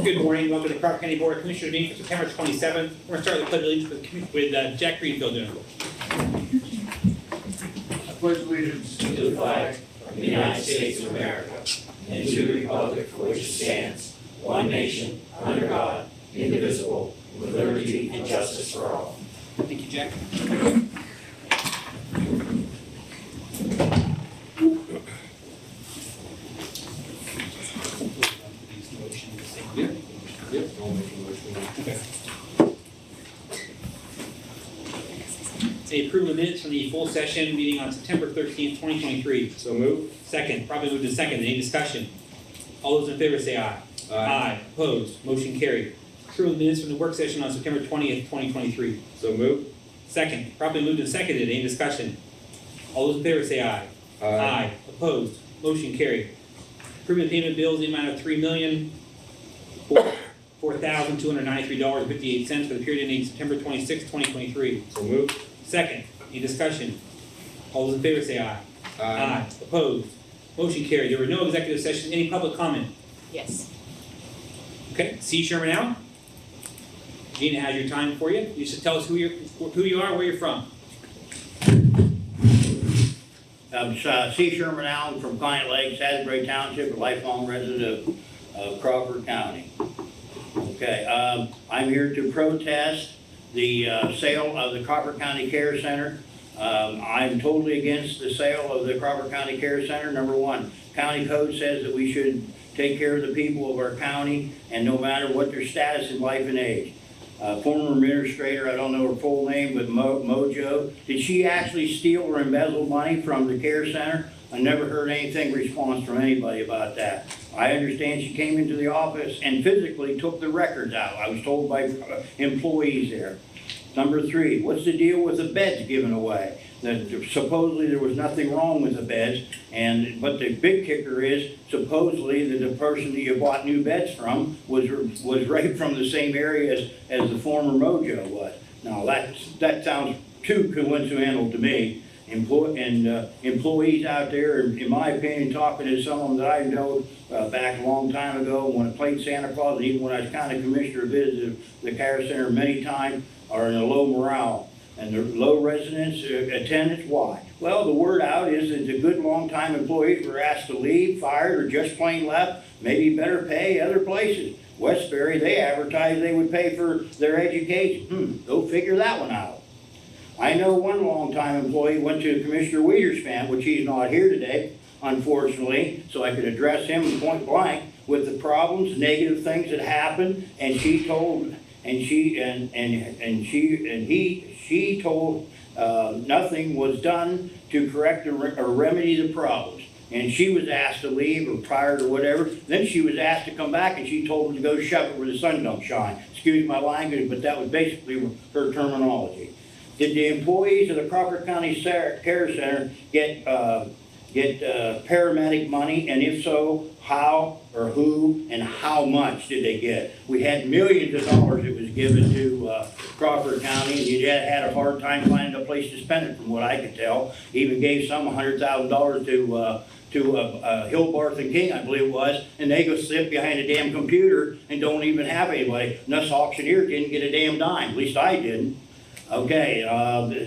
Good morning. Welcome to the Crawford County Board of Commissioners meeting for September 27th. We're going to start the pledge of allegiance with Jack Greenfield doing it. I pledge allegiance to the flag of the United States of America and to the republic for which it stands, one nation, under God, indivisible, with liberty and justice for all. Thank you, Jack. Say approval of minutes from the full session meeting on September 13th, 2023. So move. Second, probably moved in second. Any discussion? All those in favor say aye. Aye. Opposed? Motion carried. Approval of minutes from the work session on September 20th, 2023. So move. Second, probably moved and seconded. Any discussion? All those in favor say aye. Aye. Opposed? Motion carried. Approving the payment of bills in the amount of $3,004,293.58 for the period ending September 26, 2023. So move. Second, any discussion? All those in favor say aye. Aye. Opposed? Motion carried. There were no executive sessions. Any public comment? Yes. Okay. C. Sherman Allen. Gina has your time for you. You should tell us who you are, where you're from. I'm C. Sherman Allen from Client Lakes, Asbury Township, a lifelong resident of Crawford County. Okay, I'm here to protest the sale of the Crawford County Care Center. I'm totally against the sale of the Crawford County Care Center. Number one, county code says that we should take care of the people of our county, and no matter what their status in life and age. Former administrator, I don't know her full name, but Mojo, did she actually steal or embezzle money from the care center? I never heard anything response from anybody about that. I understand she came into the office and physically took the records out. I was told by employees there. Number three, what's the deal with the beds given away? That supposedly there was nothing wrong with the beds, but the big kicker is supposedly that the person that you bought new beds from was right from the same area as the former Mojo was. Now that sounds too coincidental to me. Employees out there, in my opinion, talking to some of them that I know back a long time ago when I played Santa Claus, and even when I was county commissioner, visited the care center many times, are in a low morale. And the low residence attendance, why? Well, the word out is that the good long-time employees were asked to leave, fired, or just plain left, maybe better pay other places. Westbury, they advertised they would pay for their education. Go figure that one out. I know one long-time employee went to Commissioner Wiederspan, which he's not here today, unfortunately, so I could address him point blank with the problems, negative things that happened, and she told, she told nothing was done to correct or remedy the problems. And she was asked to leave or fired or whatever. Then she was asked to come back, and she told them to go shove it where the sun don't shine. Excuse my language, but that was basically her terminology. Did the employees of the Crawford County Care Center get paramedic money? And if so, how or who and how much did they get? We had millions of dollars that was given to Crawford County, and you had a hard time finding a place to spend it, from what I could tell. Even gave some $100,000 to Hillbarth and King, I believe it was, and they go sit behind a damn computer and don't even have anybody. And us auctioneers didn't get a damn dime. At least I didn't. Okay,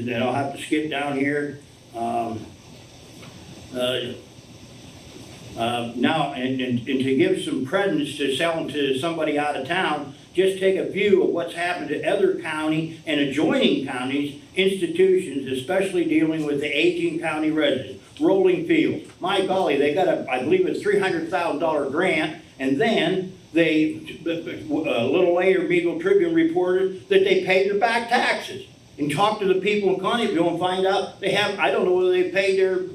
then I'll have to skip down here. Now, and to give some credence to selling to somebody out of town, just take a view of what's happened to other county and adjoining counties, institutions, especially dealing with the aging county residents. Rolling Fields. My golly, they got I believe a $300,000 grant, and then a little later, Beagle Tribune reported that they paid their back taxes. And talk to the people in Conneryville and find out they have, I don't know whether they paid their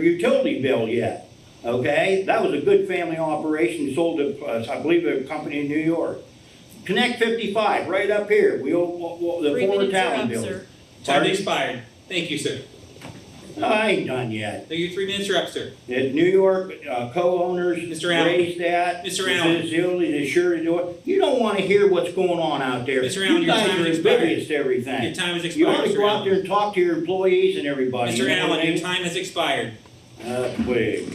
utility bill yet. Okay, that was a good family operation, sold to, I believe, a company in New York. Connect 55, right up here. We owe the former Talon building. Time expired. Thank you, sir. No, I ain't done yet. So your 3 minutes are up, sir. The New York co-owners Mr. Allen. raised that. Mr. Allen. They're sure to do it. You don't want to hear what's going on out there. Mr. Allen, you your guys time are has expired. oblivious to everything. Your time has expired, You ought to Mr. go out Allen. there and talk to your employees and everybody. Mr. Allen, your time has expired. Wait.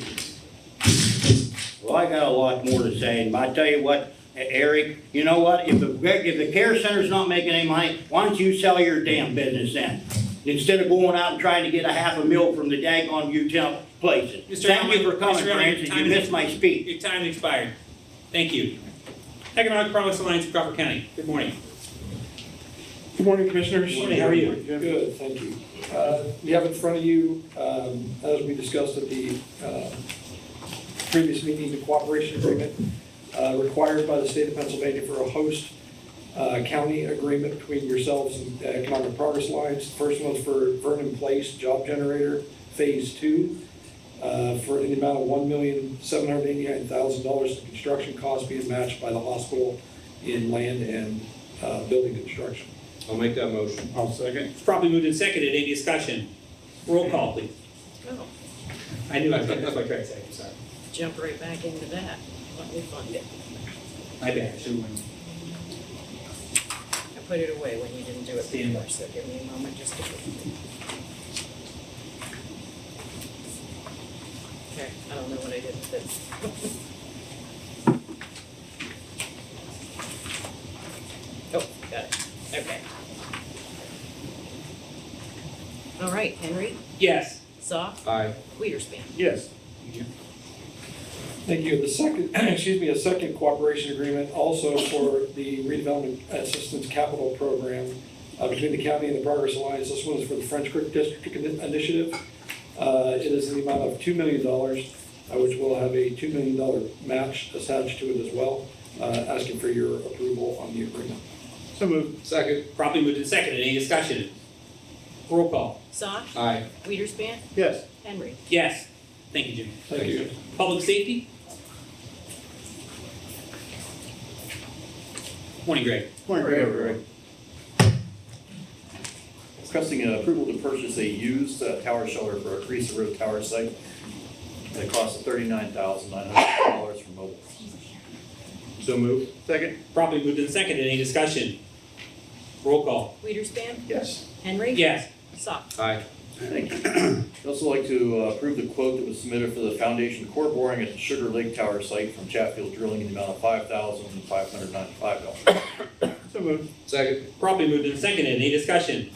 Well, I got a lot more to say, and I tell you what, Eric, you know what, if the care center's not making any money, why don't you sell your damn business then? Instead of going out and trying to get a $500,000 from the daggone utility places. Mr. Thank Allen, you for coming, Mr. Allen, Francis, time you is- missed my speech. Your time expired. Thank you. Economic Progress Alliance of Crawford County. Good morning. Good morning, Commissioners. Morning, how are you? Good, thank you. You have in front of you, as we discussed at the previous meeting, the cooperation agreement required by the state of Pennsylvania for a host county agreement between yourselves and Economic Progress Alliance. The first one's for Vernon Place Job Generator Phase 2 for the amount of $1,789,000. The construction costs being matched by the hospital in land and building construction. I'll make that motion. I'll second. It's properly moved and seconded. Any discussion? Roll call, please. Oh, I knew that's what I tried to say. I'm sorry. jump right back into that. Let me find it. My bad. I should have went. I put it away when you didn't do it Stand before, so give me a moment just to put it. Okay, I don't know what I did with this. Oh, got it. Okay. All right, Henry, Yes. Soft, Aye. Weiderspan. Yes. Thank you. The second, excuse me, a second cooperation agreement also for the redevelopment assistance capital program between the county and the Progress Alliance. This one is for the French Creek District Initiative. It is in the amount of $2 million, which will have a $2 million match attached to it as well. Asking for your approval on the agreement. So moved. Second. Properly moved and seconded. Any discussion? Roll call. Soft, Aye. Weiderspan, Yes. Henry. Yes. Thank you, Jimmy. Thank you. Public safety? Morning, Greg. Morning, Greg. Requesting approval to purchase a used tower shelter for a Crease Road tower site at a cost of $39,900 from mobile. So moved. Second. Properly moved and seconded. Any discussion? Roll call. Weiderspan, Yes. Henry. Yes. Soft. Aye. Thank you. I'd also like to approve the quote that was submitted for the foundation core boring at the Sugar Lake Tower site from Chatfield Drilling in the amount of $5,595. So moved. Second. Properly moved and seconded. Any discussion?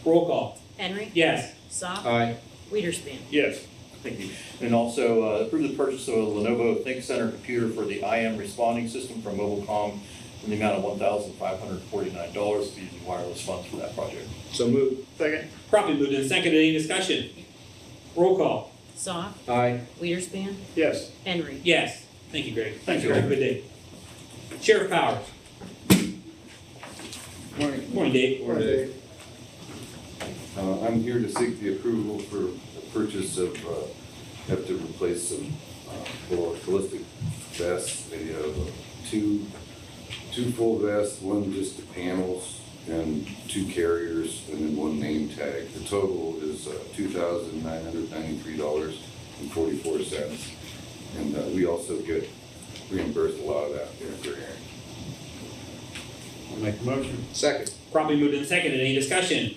Roll call. Henry. Yes. Soft. Aye. Weiderspan. Yes. Thank you. And also approve the purchase of a Lenovo Think Center computer for the IM responding system from Mobilecom in the amount of $1,549 using wireless funds for that project. So moved. Second. Properly moved and seconded. Any discussion? Roll call. Soft. Aye. Weiderspan, Yes. Henry. Yes. Thank you, Greg. Thank you. Have a good day. Sheriff Powers. Morning. Morning, Dave. I'm here to seek the approval for the purchase of, have to replace some ballistic vests. They have two full vests, one just the panels, and 2 carriers, and then 1 name tag. The total is $2,993.44. And we also get reimbursed a lot of that in a grant. I'll make the motion. Second. Properly moved and seconded. Any discussion?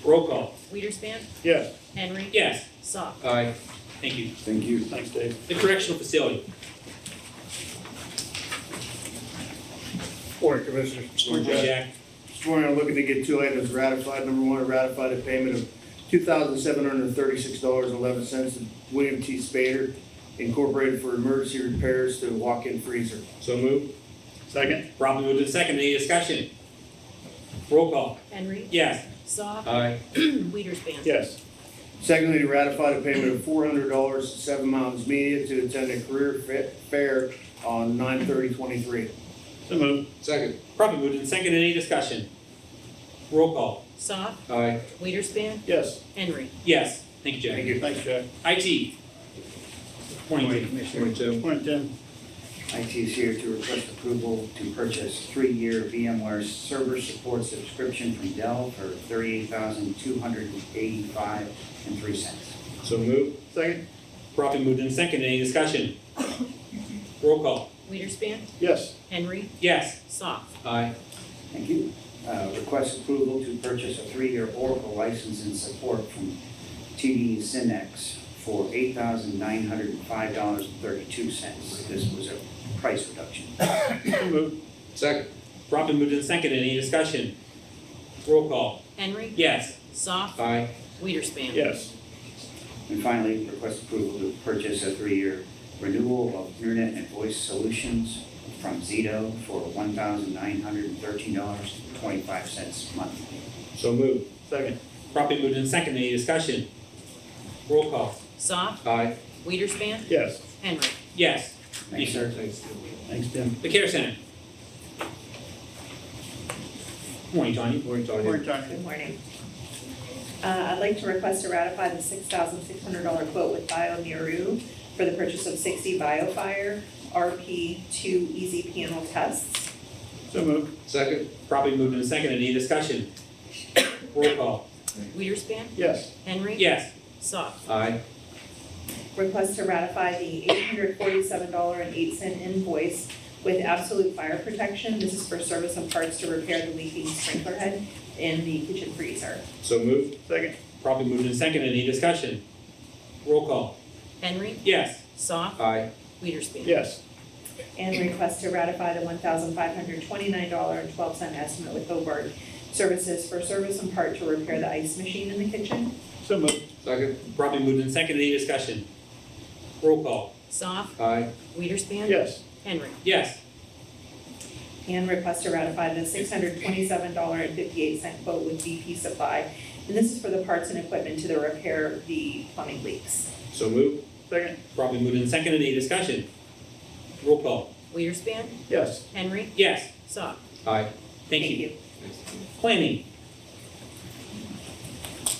Roll call. Weiderspan, Yes. Henry. Yes. Soft. Aye. Thank you. Thank you. Thanks, Dave. The correctional facility. Morning, Commissioners. Jack. This morning, I'm looking to get 2 items ratified. Number 1, ratify the payment of $2,736.11 to William T. Spader Incorporated for emergency repairs to walk-in freezer. So moved. Second. Properly moved and seconded. Any discussion? Roll call. Henry. Yes. Soft. Aye. Weiderspan. Yes. Secondly, to ratify the payment of $400 to 7 Mountains Media to attend a career fair on 9/30/23. So moved. Second. Properly moved and seconded. Any discussion? Roll call. Soft. Aye. Weiderspan, Yes. Henry. Yes. Thank you, Jack. Thank you. Thanks, Jack. IT. Morning, Dave. Morning, Tim. Morning, Tim. IT is here to request approval to purchase 3-year VMware server support subscription from Dell for $38,285.03. So moved. Second. Properly moved and seconded. Any discussion? Roll call. Weiderspan, Yes. Henry. Yes. Soft. Aye. Thank you. Request approval to purchase a 3-year Oracle license and support from TD Synex for $8,905.32. This was a price reduction. Second. Properly moved and seconded. Any discussion? Roll call. Henry. Yes. Soft. Aye. Weiderspan. Yes. And finally, request approval to purchase a 3-year renewal of internet and voice solutions from Zito for $1,913.25 monthly. So moved. Second. Properly moved and seconded. Any discussion? Roll call. Soft. Aye. Weiderspan. Yes. Henry. Yes. Thanks, sir. Thanks, Tim. The Care Center. Morning, Tony. Morning, Tony. Good morning. I'd like to request to ratify the $6,600 quote with BioNeru for the purchase of 60 BioFire RP2 Easy Panel tests. So moved. Second. Properly moved and seconded. Any discussion? Roll call. Weiderspan. Yes. Henry. Yes. Soft. Aye. Request to ratify the $847.08 invoice with Absolute Fire Protection. This is for service and parts to repair the leaking sprinkler head in the kitchen freezer. So moved. Second. Properly moved and seconded. Any discussion? Roll call. Henry. Yes. Soft. Aye. Weiderspan. Yes. And request to ratify the $1,529.12 estimate with Hobart Services for service and part to repair the ice machine in the kitchen. So moved. Second. Properly moved and seconded. Any discussion? Roll call. Soft. Aye. Weiderspan. Yes. Henry. Yes. And request to ratify the $627.58 quote with BP Supply. And this is for the parts and equipment to repair the plumbing leaks. So moved. Second. Properly moved and seconded. Any discussion? Roll call. Weiderspan. Yes. Henry. Yes. Soft. Aye. Thank you. Planning.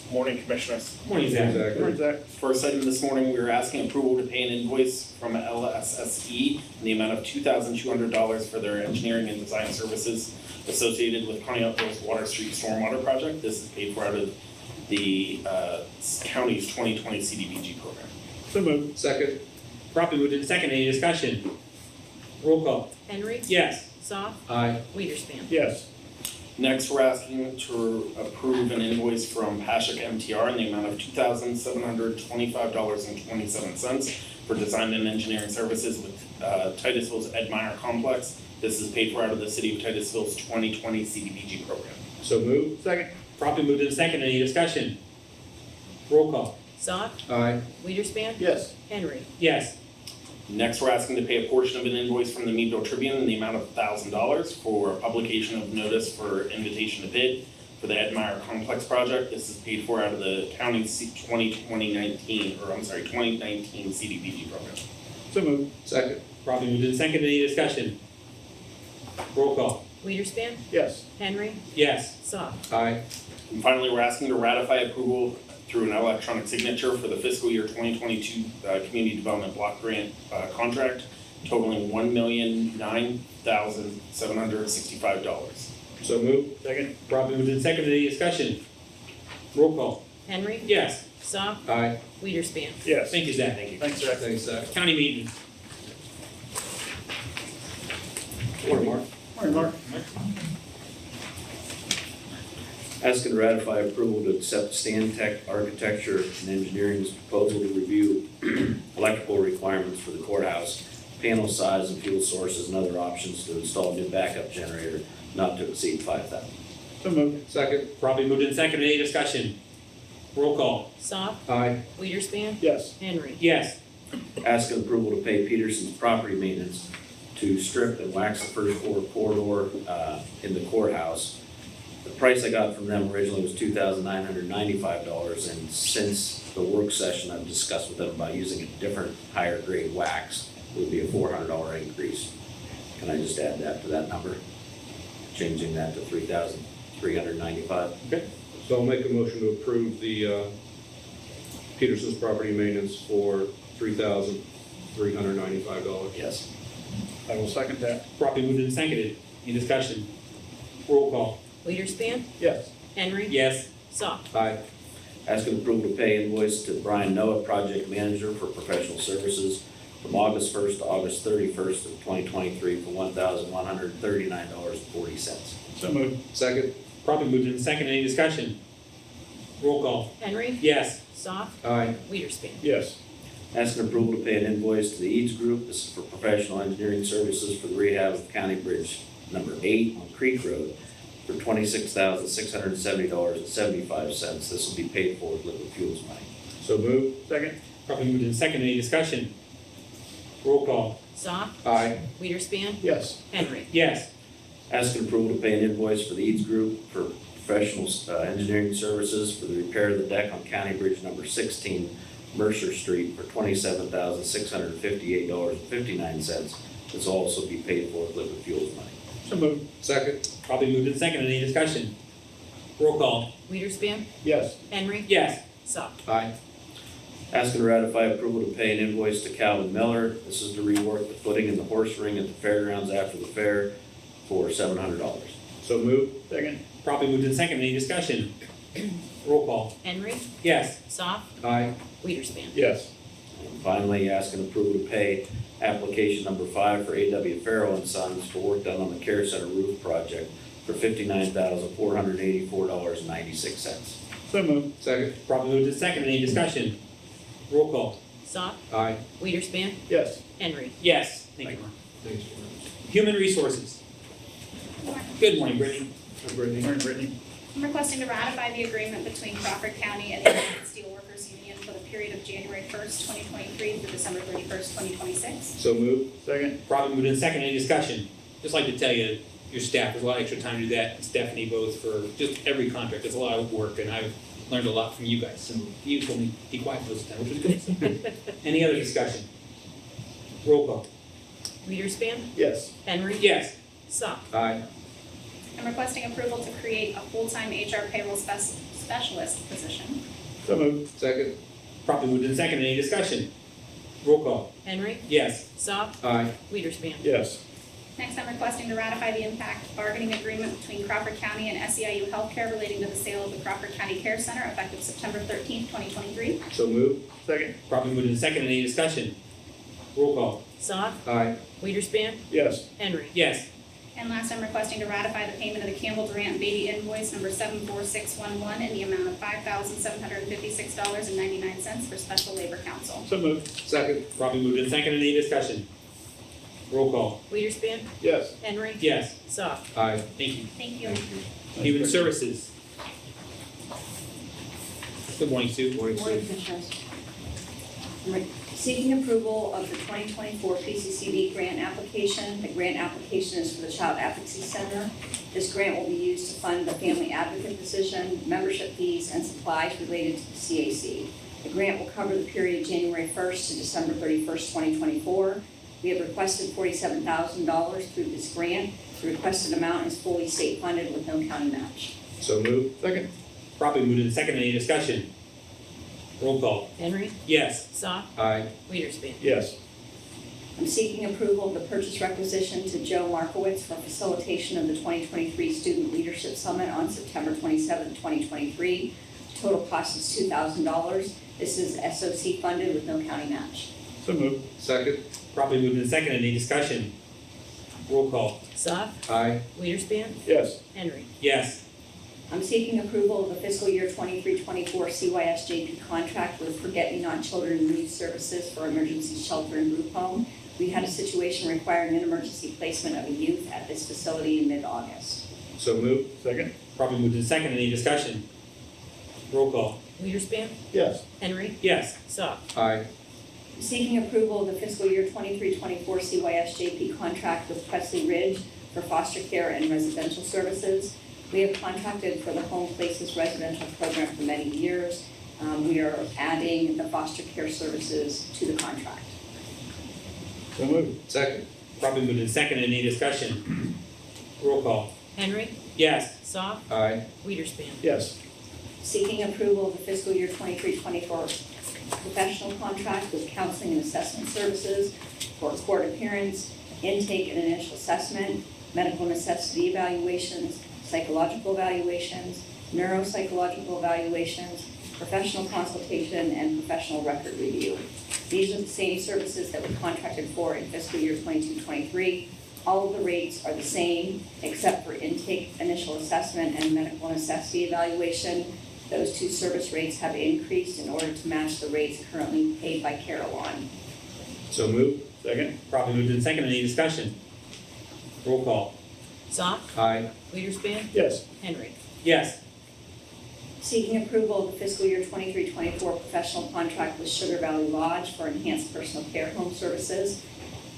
Morning, Commissioners. Morning, Zach. Morning, Zach. First item this morning, we are asking approval to pay an invoice from LSSE in the amount of $2,200 for their engineering and design services associated with Conneaut Hills Water Street Stormwater Project. This is paid for out of the county's 2020 CDBG program. So moved. Second. Properly moved and seconded. Any discussion? Roll call. Henry. Yes. Soft. Aye. Weiderspan. Yes. Next, we're asking to approve an invoice from Pashak MTR in the amount of $2,725.27 for design and engineering services with Titusville's Ed Meyer Complex. This is paid for out of the City of Titusville's 2020 CDBG program. So moved. Second. Properly moved and seconded. Any discussion? Roll call. Soft. Aye. Weiderspan. Yes. Henry. Yes. Next, we're asking to pay a portion of an invoice from the Meadville Tribune in the amount of $1,000 for publication of notice for invitation to bid for the Ed Meyer Complex project. This is paid for out of the county's 2019 CDBG program. So moved. Second. Properly moved and seconded. Any discussion? Roll call. Weiderspan. Yes. Henry. Yes. Soft. Aye. And finally, we're asking to ratify approval through an electronic signature for the fiscal year 2022 Community Development Block Grant contract totaling $1,009,765. So moved. Second. Properly moved and seconded. Any discussion? Roll call. Henry. Yes. Soft. Aye. Weiderspan. Yes. Thank you, Zach. Thank you. Thanks, Zach. Thanks, Zach. County meeting. Morning, Mark. Morning, Mark. Asking to ratify approval to accept Stantec Architecture and Engineering's proposal to review electrical requirements for the courthouse, panel size and fuel sources and other options to install a new backup generator not to exceed $5,000. So moved. Second. Properly moved and seconded. Any discussion? Roll call. Soft. Aye. Weiderspan. Yes. Henry. Yes. Asking approval to pay Peterson's property maintenance to strip and wax the first floor corridor in the courthouse. The price I got from them originally was $2,995, and since the work session, I've discussed with them about using a different higher grade wax. It would be a $400 increase. Can I just add that to that number? Changing that to $3,395. Okay. So I'll make a motion to approve the Peterson's property maintenance for $3,395. Yes. I will second that. Properly moved and seconded. Any discussion? Roll call. Weiderspan. Yes. Henry. Yes. Soft. Aye. Asking approval to pay invoice to Brian Noah, project manager for professional services from August 1st to August 31st of 2023 for $1,139.40. So moved. Second. Properly moved and seconded. Any discussion? Roll call. Henry. Yes. Soft, Aye. Weiderspan. Yes. Asking approval to pay an invoice to the Eads Group. This is for professional engineering services for the rehab of County Bridge number 8 on Creek Road for $26,670.75. This will be paid for with liquid fuels money. So moved. Second. Probably moved in second. Any discussion? Roll call. Soft, Aye. Weiderspan, Yes. Henry. Yes. Asking approval to pay an invoice for the Eads Group for professional engineering services for the repair of the deck on County Bridge number 16, Mercer Street for $27,658.59. This will also be paid for with liquid fuels money. So moved. Second. Probably moved in second. Any discussion? Roll call. Weiderspan, Yes. Henry. Yes. Soft. Aye. Asking to ratify approval to pay an invoice to Calvin Miller. This is to rework the footing in the horse ring at the fairgrounds after the fair for $700. So moved. Second. Probably moved in second. Any discussion? Roll call. Henry. Yes. Soft, Aye. Weiderspan. Yes. And finally, asking approval to pay application number 5 for A.W. Farrell and Sons for work done on the Care Center roof project for $59,484.96. So moved. Second. Probably moved in second. Any discussion? Roll call. Soft, Aye. Weiderspan, Yes. Henry. Yes. Thank you, Mark. Thanks. Human Resources. Good morning, Brittany. Brittany. Morning, Brittany. I'm requesting to ratify the agreement between Crawford County and the United Steelworkers Union for the period of January 1st, 2023 through December 31st, 2026. So moved. Second. Probably moved in second. Any discussion? Just like to tell you, your staff, there's a lot of extra time to do that. And Stephanie both for just every contract. It's a lot of work, and I've learned a lot from you guys. And you told me be quiet most of the time, which was good. Any other discussion? Roll call. Weiderspan, Yes. Henry. Yes. Soft. Aye. I'm requesting approval to create a full-time HR payroll specialist position. So moved. Second. Probably moved in second. Any discussion? Roll call. Henry. Yes. Soft, Aye. Weiderspan. Yes. Next, I'm requesting to ratify the impact bargaining agreement between Crawford County and SEIU Healthcare relating to the sale of the Crawford County Care Center effective September 13th, 2023. So moved. Second. Probably moved in second. Any discussion? Roll call. Soft, Aye. Weiderspan, Yes. Henry. Yes. And last, I'm requesting to ratify the payment of the Campbell Durant Beatty invoice number 74611 in the amount of $5,756.99 for special labor counsel. So moved. Second. Probably moved in second. Any discussion? Roll call. Weiderspan, Yes. Henry. Yes. Soft. Aye. Thank you. Thank you. Human Services. Good morning, Sue. Morning, Morning, Sue. Commissioners. I'm seeking approval of the 2024 PCCD grant application. The grant application is for the Child Advocacy Center. This grant will be used to fund the family advocate position, membership fees, and supplies related to the CAC. The grant will cover the period January 1st to December 31st, 2024. We have requested $47,000 through this grant. The requested amount is fully state funded with no county match. So moved. Second. Probably moved in second. Any discussion? Roll call. Henry. Yes. Soft, Aye. Weiderspan. Yes. I'm seeking approval of the purchase requisition to Joe Markowitz for facilitation of the 2023 Student Leadership Summit on September 27, 2023. Total cost is $2,000. This is SOC funded with no county match. So moved. Second. Probably moved in second. Any discussion? Roll call. Soft, Aye. Weiderspan, Yes. Henry. Yes. I'm seeking approval of the fiscal year 23-24 CYSJP contract with Forget Me Not Children and Youth Services for emergency shelter and group home. We had a situation requiring an emergency placement of a youth at this facility in mid-August. So moved. Second. Probably moved in second. Any discussion? Roll call. Weiderspan, Yes. Henry. Yes. Soft. Aye. I'm seeking approval of the fiscal year 23-24 CYSJP contract with Presley Ridge for foster care and residential services. We have contracted for the Home Places residential program for many years. We are adding the foster care services to the contract. So moved. Second. Probably moved in second. Any discussion? Roll call. Henry. Yes. Soft, Aye. Weiderspan. Yes. Seeking approval of the fiscal year 23-24 professional contract with counseling and assessment services for court appearance, intake and initial assessment, medical necessity evaluations, psychological evaluations, neuropsychological evaluations, professional consultation, and professional record review. These are the same services that we contracted for in fiscal year 22-23. All of the rates are the same except for intake, initial assessment, and medical necessity evaluation. Those two service rates have increased in order to match the rates currently paid by Carolyn. So moved. Second. Probably moved in second. Any discussion? Roll call. Soft, Aye. Weiderspan, Yes. Henry. Yes. Seeking approval of the fiscal year 23-24 professional contract with Sugar Valley Lodge for enhanced personal care home services.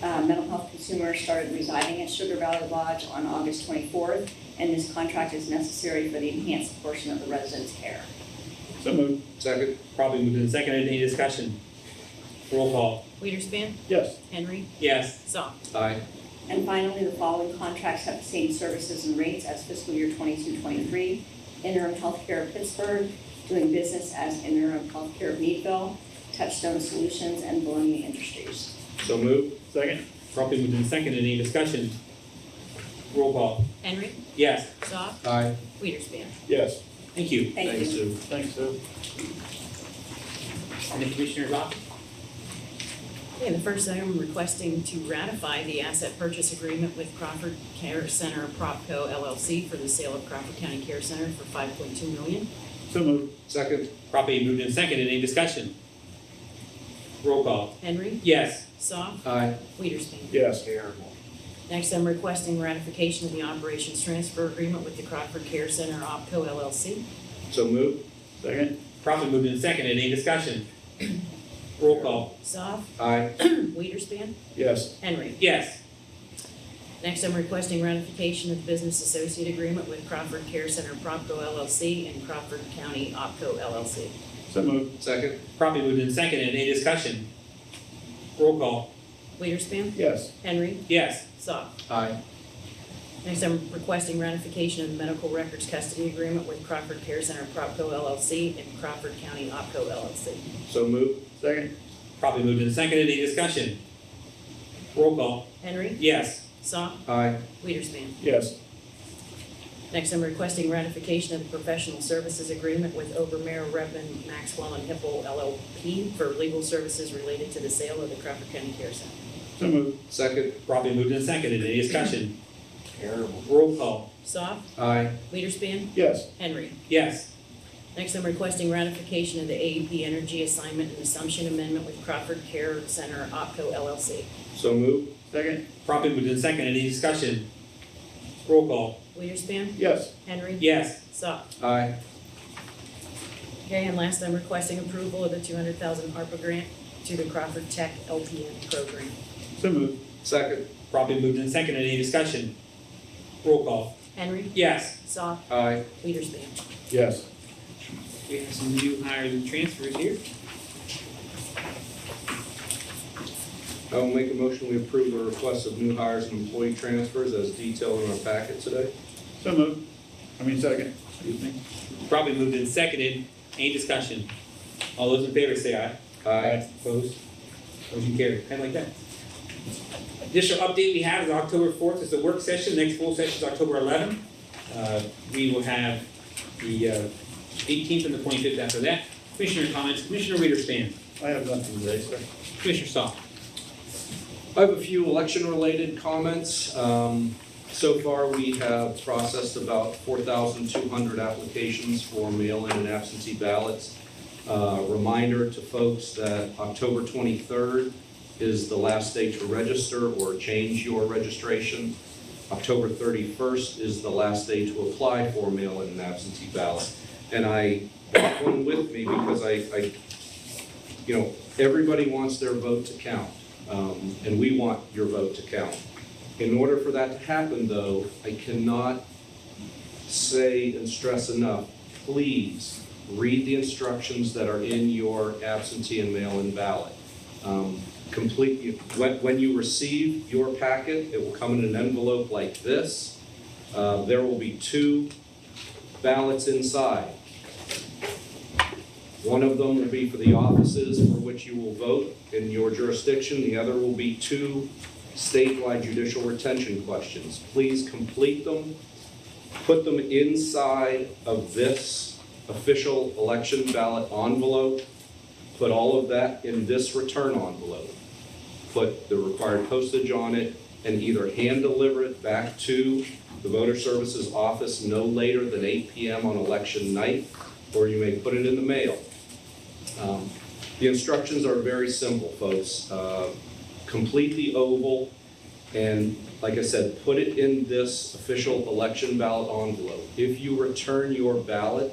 Mental health consumers started residing at Sugar Valley Lodge on August 24th, and this contract is necessary for the enhanced portion of the residents' care. So moved. Second. Probably moved in second. Any discussion? Roll call. Weiderspan, Yes. Henry, Yes. Soft. Aye. And finally, the following contracts have the same services and rates as fiscal year 22-23. Interim Healthcare of Pittsburgh, doing business as Interim Healthcare of Meadville, Touchstone Solutions, and Bologna Industries. So moved. Second. Probably moved in second. Any discussion? Roll call. Henry, Yes. Soft, Aye. Weiderspan. Yes. Thank you. Thank you. Sue. Thanks, Sue. And the Commissioner's office? Okay, the first item, requesting to ratify the asset purchase agreement with Crawford Care Center Propco LLC for the sale of Crawford County Care Center for $5.2 million. So moved. Second. Probably moved in second. Any discussion? Roll call. Henry, Yes. Soft, Aye. Weiderspan. Yes. Next, I'm requesting ratification of the operations transfer agreement with the Crawford Care Center Opco LLC. So moved. Second. Probably moved in second. Any discussion? Roll call. Soft, Aye. Weiderspan, Yes. Henry. Yes. Next, I'm requesting ratification of the business associate agreement with Crawford Care Center Propco LLC and Crawford County Opco LLC. So moved. Second. Probably moved in second. Any discussion? Roll call. Weiderspan, Yes. Henry, Yes. Soft. Aye. Next, I'm requesting ratification of the medical records custody agreement with Crawford Care Center Propco LLC and Crawford County Opco LLC. So moved. Second. Probably moved in second. Any discussion? Roll call. Henry, Yes. Soft, Aye. Weiderspan. Yes. Next, I'm requesting ratification of the professional services agreement with Obermeyer, Redmond, Maxwell, and Hippel LLP for legal services related to the sale of the Crawford County Care Center. So moved. Second. Probably moved in second. Any discussion? Roll call. Soft, Aye. Weiderspan, Yes. Henry. Yes. Next, I'm requesting ratification of the AEP Energy Assignment and Assumption Amendment with Crawford Care Center Opco LLC. So moved. Second. Probably moved in second. Any discussion? Roll call. Weiderspan, Yes. Henry. Yes. Soft. Aye. Okay, and last, I'm requesting approval of the $200,000 ARPA grant to the Crawford Tech LPN program. So moved. Second. Probably moved in second. Any discussion? Roll call. Henry, Yes. Soft, Aye. Weiderspan. Yes. We have some new hires and transfers here. I will make a motion we approve the request of new hires and employee transfers as detailed in our packet today. So moved. Second. Excuse me. Probably moved in seconded. Any discussion? All those in favor say aye. Aye. Opposed? Motion carried. Kind of like that. Additional update we have is October 4th is the work session. Next full session is October 11th. We will have the 18th and the 25th after that. Commissioner comments. Commissioner Weiderspan. I have nothing today, sir. Commissioner Soft. I have a few election-related comments. So far, we have processed about 4,200 applications for mail-in and absentee ballots. Reminder to folks that October 23rd is the last day to register or change your registration. October 31st is the last day to apply for mail-in and absentee ballot. And I brought one with me because everybody wants their vote to count. And we want your vote to count. In order for that to happen, though, I cannot say and stress enough, please read the instructions that are in your absentee and mail-in ballot. When you receive your packet, it will come in an envelope like this. There will be 2 ballots inside. One of them will be for the offices for which you will vote in your jurisdiction. The other will be 2 statewide judicial retention questions. Please complete them, put them inside of this official election ballot envelope, put all of that in this return envelope, put the required postage on it, and either hand deliver it back to the voter services office no later than 8 p.m. on election night, or you may put it in the mail. The instructions are very simple, folks. Complete the oval, and like I said, put it in this official election ballot envelope. If you return your ballot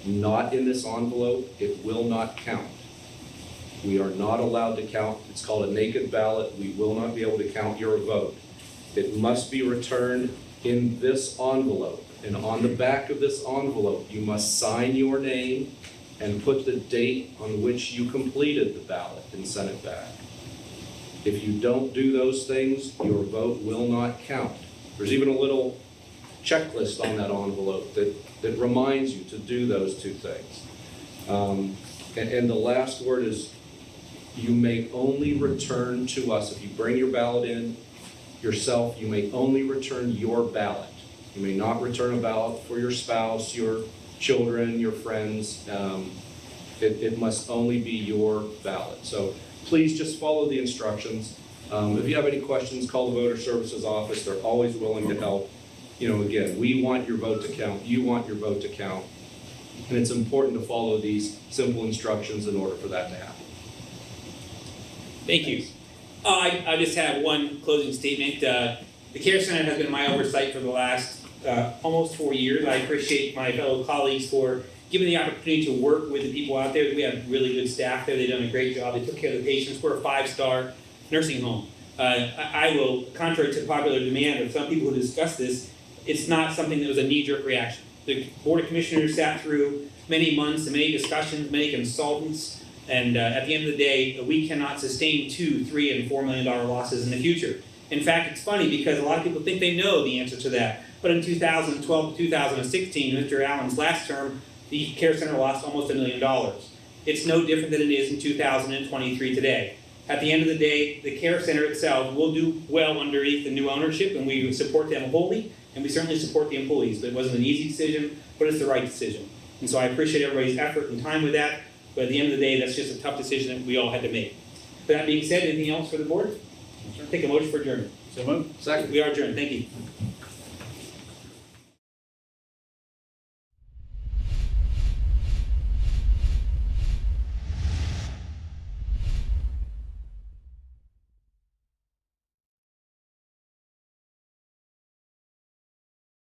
not in this envelope, it will not count. We are not allowed to count. It's called a naked ballot. We will not be able to count your vote. It must be returned in this envelope. And on the back of this envelope, you must sign your name and put the date on which you completed the ballot and send it back. If you don't do those things, your vote will not count. There's even a little checklist on that envelope that reminds you to do those two things. And the last word is, you may only return to us, if you bring your ballot in yourself, you may only return your ballot. You may not return a ballot for your spouse, your children, your friends. It must only be your ballot. So please just follow the instructions. If you have any questions, call the Voter Services Office. They're always willing to help. You know, again, we want your vote to count. You want your vote to count. And it's important to follow these simple instructions in order for that to happen. Thank you. I just have one closing statement. The Care Center has been my oversight for the last almost 4 years. I appreciate my fellow colleagues for giving the opportunity to work with the people out there. We have really good staff there. They've done a great job. They took care of the patients. We're a 5-star nursing home. I will, contrary to popular demand of some people who discuss this, it's not something that was a knee-jerk reaction. The Board of Commissioners sat through many months and many discussions, many consultants, and at the end of the day, we cannot sustain $2, $3, and $4 million losses in the future. In fact, it's funny because a lot of people think they know the answer to that. But in 2012 to 2016, Mr. Allen's last term, the Care Center lost almost $1 million. It's no different than it is in 2023 today. At the end of the day, the Care Center itself will do well underneath the new ownership, and we support them wholly, and we certainly support the employees. But it wasn't an easy decision, but it's the right decision. And so I appreciate everybody's effort and time with that, but at the end of the day, that's just a tough decision that we all had to make. With that being said, anything else for the board? Take a motion for adjournment. So moved. Second. We are adjourned. Thank you.